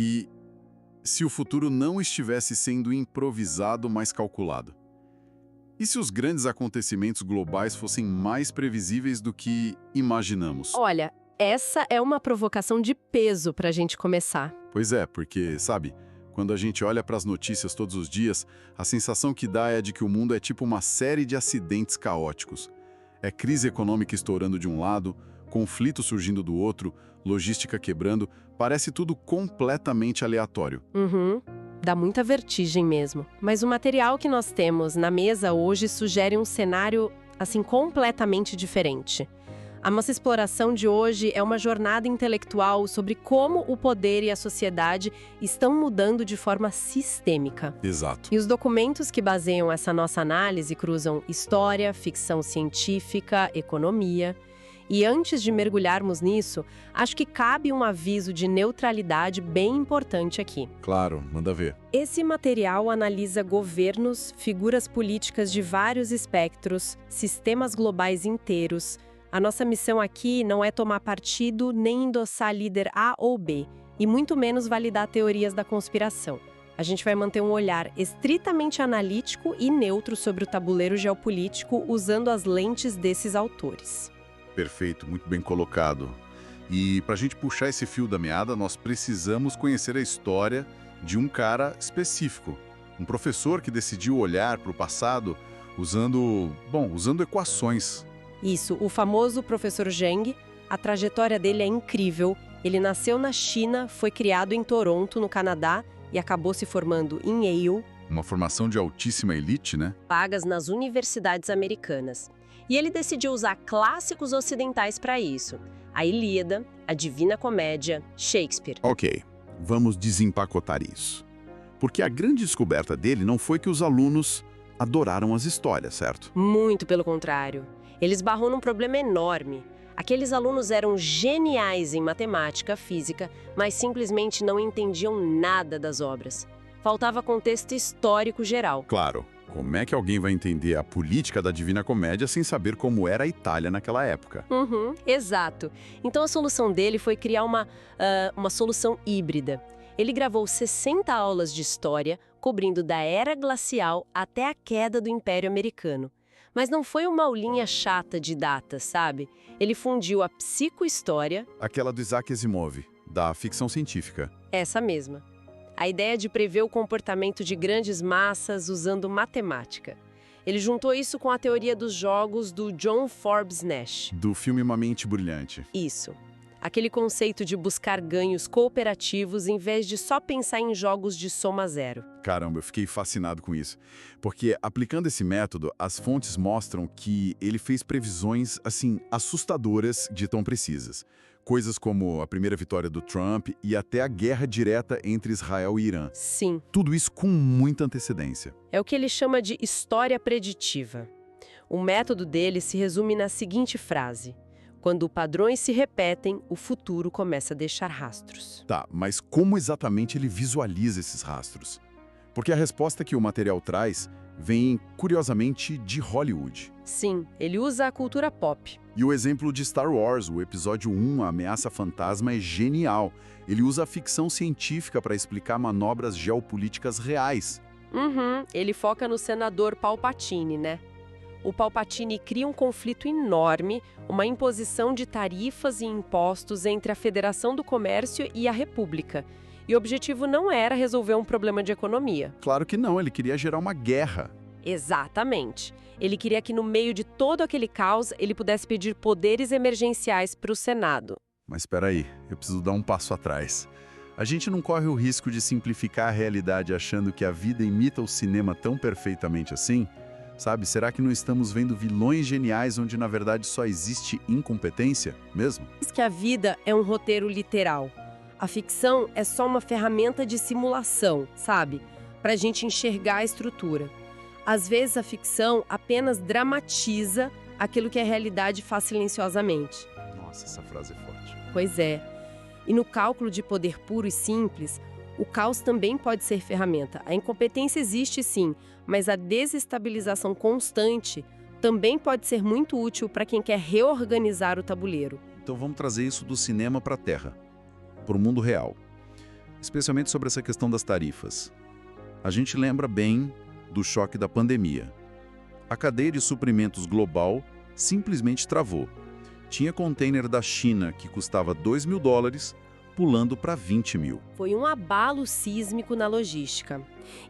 E se o futuro não estivesse sendo improvisado, mas calculado? E se os grandes acontecimentos globais fossem mais previsíveis do que imaginamos? Olha, essa é uma provocação de peso para a gente começar. Pois é, porque, sabe, quando a gente olha para as notícias todos os dias, a sensação que dá é de que o mundo é tipo uma série de acidentes caóticos. É crise econômica estourando de um lado, conflito surgindo do outro, logística quebrando, parece tudo completamente aleatório. Uhum. Dá muita vertigem mesmo. Mas o material que nós temos na mesa hoje sugere um cenário, assim, completamente diferente. A nossa exploração de hoje é uma jornada intelectual sobre como o poder e a sociedade estão mudando de forma sistêmica. Exato. E os documentos que baseiam essa nossa análise cruzam história, ficção científica, economia. E antes de mergulharmos nisso, acho que cabe um aviso de neutralidade bem importante aqui. Claro, manda ver. Esse material analisa governos, figuras políticas de vários espectros, sistemas globais inteiros. A nossa missão aqui não é tomar partido nem endossar líder A ou B, e muito menos validar teorias da conspiração. A gente vai manter um olhar estritamente analítico e neutro sobre o tabuleiro geopolítico usando as lentes desses autores. Perfeito, muito bem colocado. E para a gente puxar esse fio da meada, nós precisamos conhecer a história de um cara específico. Um professor que decidiu olhar para o passado usando equações. Isso, o famoso professor Zheng. A trajetória dele é incrível. Ele nasceu na China, foi criado em Toronto, no Canadá, e acabou se formando em Yale. Uma formação de altíssima elite, né? Pagas nas universidades americanas. E ele decidiu usar clássicos ocidentais para isso. A Ilíada, a Divina Comédia, Shakespeare. Ok, vamos desempacotar isso. Porque a grande descoberta dele não foi que os alunos adoraram as histórias, certo? Muito pelo contrário. Ele esbarrou num problema enorme. Aqueles alunos eram geniais em matemática, física, mas simplesmente não entendiam nada das obras. Faltava contexto histórico geral. Claro. Como é que alguém vai entender a política da Divina Comédia sem saber como era a Itália naquela época? Exato. Então a solução dele foi criar uma solução híbrida. Ele gravou 60 aulas de história, cobrindo da Era Glacial até a queda do Império Americano. Mas não foi uma aulinha chata de datas, sabe? Ele fundiu a psicohistória... Aquela do Isaac Asimov, da ficção científica. Essa mesma. A ideia de prever o comportamento de grandes massas usando matemática. Ele juntou isso com a teoria dos jogos do John Forbes Nash. Do filme Uma Mente Brilhante. Isso. Aquele conceito de buscar ganhos cooperativos em vez de só pensar em jogos de soma zero. Caramba, eu fiquei fascinado com isso. Porque, aplicando esse método, as fontes mostram que ele fez previsões, assim, assustadoras de tão precisas. Coisas como a primeira vitória do Trump e até a guerra direta entre Israel e Irã. Sim. Tudo isso com muita antecedência. É o que ele chama de história preditiva. O método dele se resume na seguinte frase: quando padrões se repetem, o futuro começa a deixar rastros. Tá, mas como exatamente ele visualiza esses rastros? Porque a resposta que o material traz vem, curiosamente, de Hollywood. Sim, ele usa a cultura pop. E o exemplo de Star Wars, o episódio 1, A Ameaça Fantasma, é genial. Ele usa a ficção científica para explicar manobras geopolíticas reais. Ele foca no senador Palpatine, né? O Palpatine cria um conflito enorme, uma imposição de tarifas e impostos entre a Federação do Comércio e a República. E o objetivo não era resolver um problema de economia. Claro que não, ele queria gerar uma guerra. Exatamente. Ele queria que no meio de todo aquele caos, ele pudesse pedir poderes emergenciais para o Senado. Mas espera aí, eu preciso dar um passo atrás. A gente não corre o risco de simplificar a realidade achando que a vida imita o cinema tão perfeitamente assim? Sabe, será que não estamos vendo vilões geniais onde na verdade só existe incompetência mesmo? Diz que a vida é um roteiro literal. A ficção é só uma ferramenta de simulação, sabe? Para a gente enxergar a estrutura. Às vezes a ficção apenas dramatiza aquilo que a realidade faz silenciosamente. Nossa, essa frase é forte. Pois é. E no cálculo de poder puro e simples, o caos também pode ser ferramenta. A incompetência existe sim, mas a desestabilização constante também pode ser muito útil para quem quer reorganizar o tabuleiro. Então vamos trazer isso do cinema para a Terra, para o mundo real. especialmente sobre essa questão das tarifas. A gente lembra bem do choque da pandemia. A cadeia de suprimentos global simplesmente travou. Tinha container da China que custava $2.000, pulando para 20 mil. Foi um abalo sísmico na logística.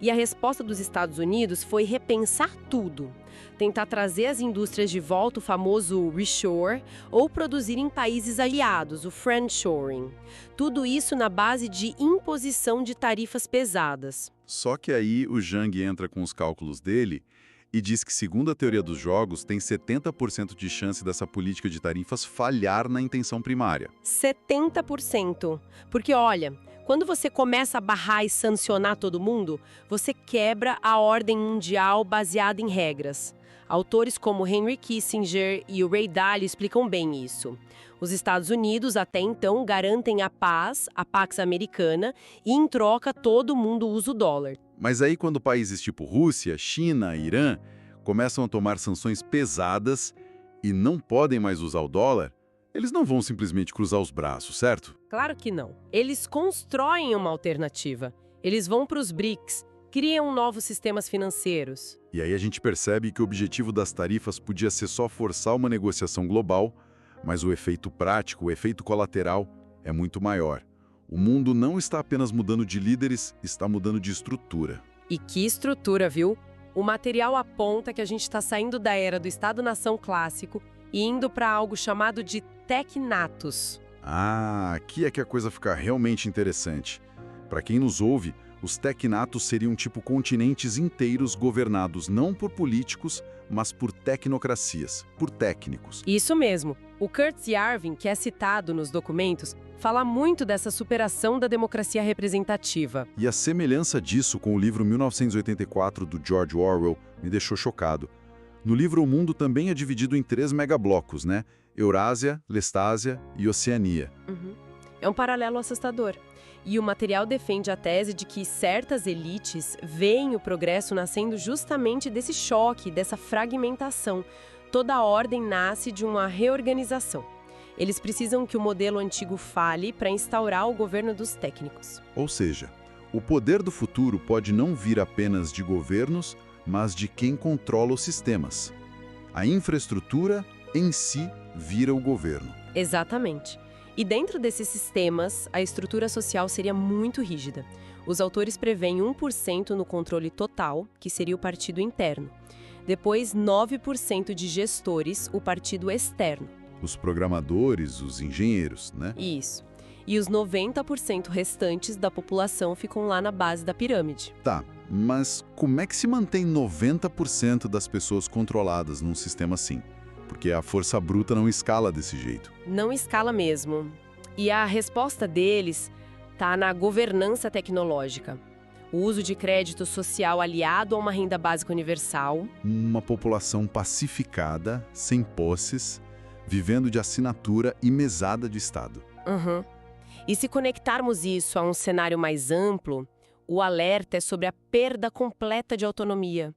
E a resposta dos Estados Unidos foi repensar tudo. Tentar trazer as indústrias de volta, o famoso reshore, ou produzir em países aliados, o friendshoring. Tudo isso na base de imposição de tarifas pesadas. Só que aí o Zhang entra com os cálculos dele e diz que, segundo a teoria dos jogos, tem 70% de chance dessa política de tarifas falhar na intenção primária. 70%. Porque, olha, quando você começa a barrar e sancionar todo mundo, você quebra a ordem mundial baseada em regras. Autores como Henry Kissinger e o Ray Dalio explicam bem isso. Os Estados Unidos, até então, garantem a paz, a Pax Americana, e em troca todo mundo usa o dólar. Mas aí quando países tipo Rússia, China, Irã começam a tomar sanções pesadas e não podem mais usar o dólar, eles não vão simplesmente cruzar os braços, certo? Claro que não. Eles constroem uma alternativa. Eles vão para os BRICS, criam novos sistemas financeiros. E aí a gente percebe que o objetivo das tarifas podia ser só forçar uma negociação global, mas o efeito prático, o efeito colateral, é muito maior. O mundo não está apenas mudando de líderes, está mudando de estrutura. E que estrutura, viu? O material aponta que a gente está saindo da era do Estado-nação clássico e indo para algo chamado de tecnatos. Ah, aqui é que a coisa fica realmente interessante. Para quem nos ouve, os tecnatos seriam tipo continentes inteiros governados não por políticos, mas por tecnocracias, por técnicos. Isso mesmo. O Curtis Yarvin, que é citado nos documentos, fala muito dessa superação da democracia representativa. E a semelhança disso com o livro 1984 do George Orwell me deixou chocado. No livro, o mundo também é dividido em 3 megablocos, né? Eurásia, Lestásia e Oceania. É um paralelo assustador. E o material defende a tese de que certas elites veem o progresso nascendo justamente desse choque, dessa fragmentação. Toda a ordem nasce de uma reorganização. Eles precisam que o modelo antigo fale para instaurar o governo dos técnicos. Ou seja, o poder do futuro pode não vir apenas de governos, mas de quem controla os sistemas. A infraestrutura em si vira o governo. Exatamente. E dentro desses sistemas, a estrutura social seria muito rígida. Os autores preveem 1% no controle total, que seria o partido interno. Depois, 9% de gestores, o partido externo. Os programadores, os engenheiros, né? Isso. E os 90% restantes da população ficam lá na base da pirâmide. Tá, mas como é que se mantém 90% das pessoas controladas num sistema assim? Porque a força bruta não escala desse jeito. Não escala mesmo. E a resposta deles está na governança tecnológica. O uso de crédito social aliado a uma renda básica universal. Uma população pacificada, sem posses, vivendo de assinatura e mesada de Estado. E se conectarmos isso a um cenário mais amplo, o alerta é sobre a perda completa de autonomia.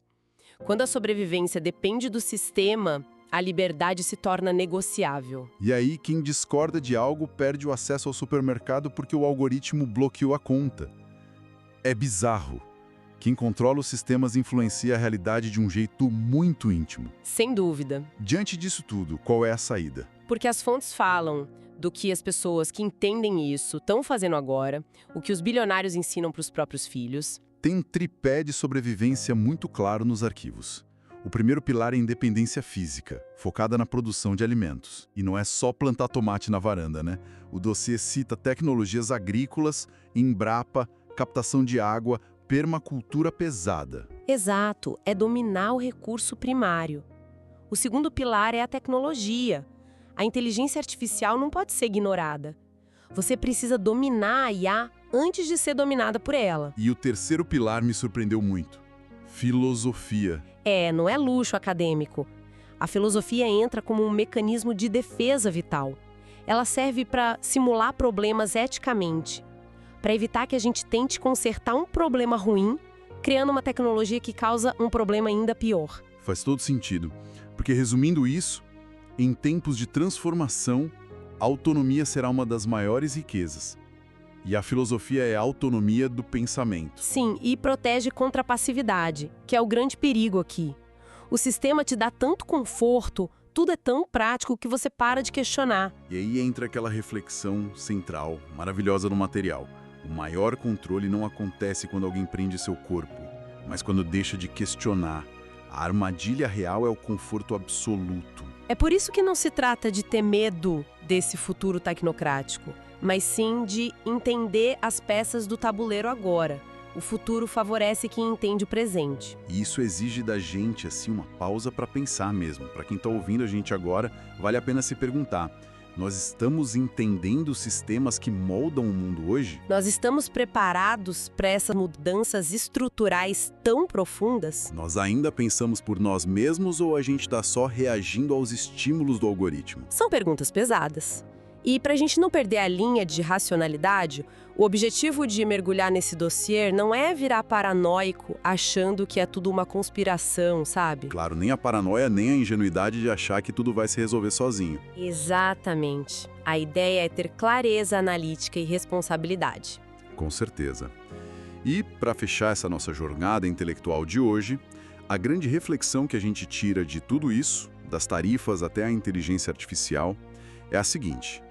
Quando a sobrevivência depende do sistema, a liberdade se torna negociável. E aí, quem discorda de algo perde o acesso ao supermercado porque o algoritmo bloqueou a conta. É bizarro. Quem controla os sistemas influencia a realidade de um jeito muito íntimo. Sem dúvida. Diante disso tudo, qual é a saída? Porque as fontes falam do que as pessoas que entendem isso estão fazendo agora, o que os bilionários ensinam para os próprios filhos. Tem um tripé de sobrevivência muito claro nos arquivos. O primeiro pilar é a independência física, focada na produção de alimentos. E não é só plantar tomate na varanda, né? O dossiê cita tecnologias agrícolas, Embrapa, captação de água, permacultura pesada. Exato, é dominar o recurso primário. O segundo pilar é a tecnologia. A inteligência artificial não pode ser ignorada. Você precisa dominar a IA antes de ser dominada por ela. E o terceiro pilar me surpreendeu muito. Filosofia. Não é luxo acadêmico. A filosofia entra como um mecanismo de defesa vital. Ela serve para simular problemas eticamente, para evitar que a gente tente consertar um problema ruim, criando uma tecnologia que causa um problema ainda pior. Faz todo sentido, porque resumindo isso, em tempos de transformação, a autonomia será uma das maiores riquezas. E a filosofia é a autonomia do pensamento. Sim, e protege contra a passividade, que é o grande perigo aqui. O sistema te dá tanto conforto, tudo é tão prático que você para de questionar. E aí entra aquela reflexão central, maravilhosa no material. O maior controle não acontece quando alguém prende seu corpo, mas quando deixa de questionar. A armadilha real é o conforto absoluto. É por isso que não se trata de ter medo desse futuro tecnocrático, mas sim de entender as peças do tabuleiro agora. O futuro favorece quem entende o presente. E isso exige da gente, assim, uma pausa para pensar mesmo. Para quem está ouvindo a gente agora, vale a pena se perguntar: nós estamos entendendo os sistemas que moldam o mundo hoje? Nós estamos preparados para essas mudanças estruturais tão profundas? Nós ainda pensamos por nós mesmos ou a gente está só reagindo aos estímulos do algoritmo? São perguntas pesadas. E para a gente não perder a linha de racionalidade, o objetivo de mergulhar nesse dossiê não é virar paranoico achando que é tudo uma conspiração, sabe? Claro, nem a paranoia, nem a ingenuidade de achar que tudo vai se resolver sozinho. Exatamente. A ideia é ter clareza analítica e responsabilidade. Com certeza. E, para fechar essa nossa jornada intelectual de hoje, a grande reflexão que a gente tira de tudo isso, das tarifas até a inteligência artificial, é a seguinte: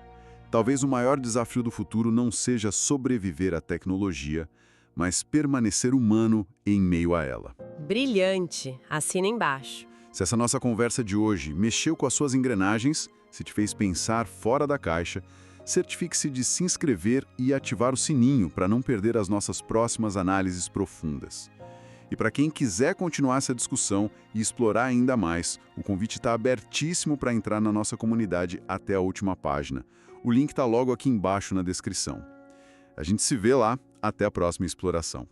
talvez o maior desafio do futuro não seja sobreviver à tecnologia, mas permanecer humano em meio a ela. Brilhante. Assina embaixo. Se essa nossa conversa de hoje mexeu com as suas engrenagens, se te fez pensar fora da caixa, certifique-se de se inscrever e ativar o sininho para não perder as nossas próximas análises profundas. E para quem quiser continuar essa discussão e explorar ainda mais, o convite está abertíssimo para entrar na nossa comunidade até a última página. O link está logo aqui embaixo na descrição. A gente se vê lá. Até a próxima exploração.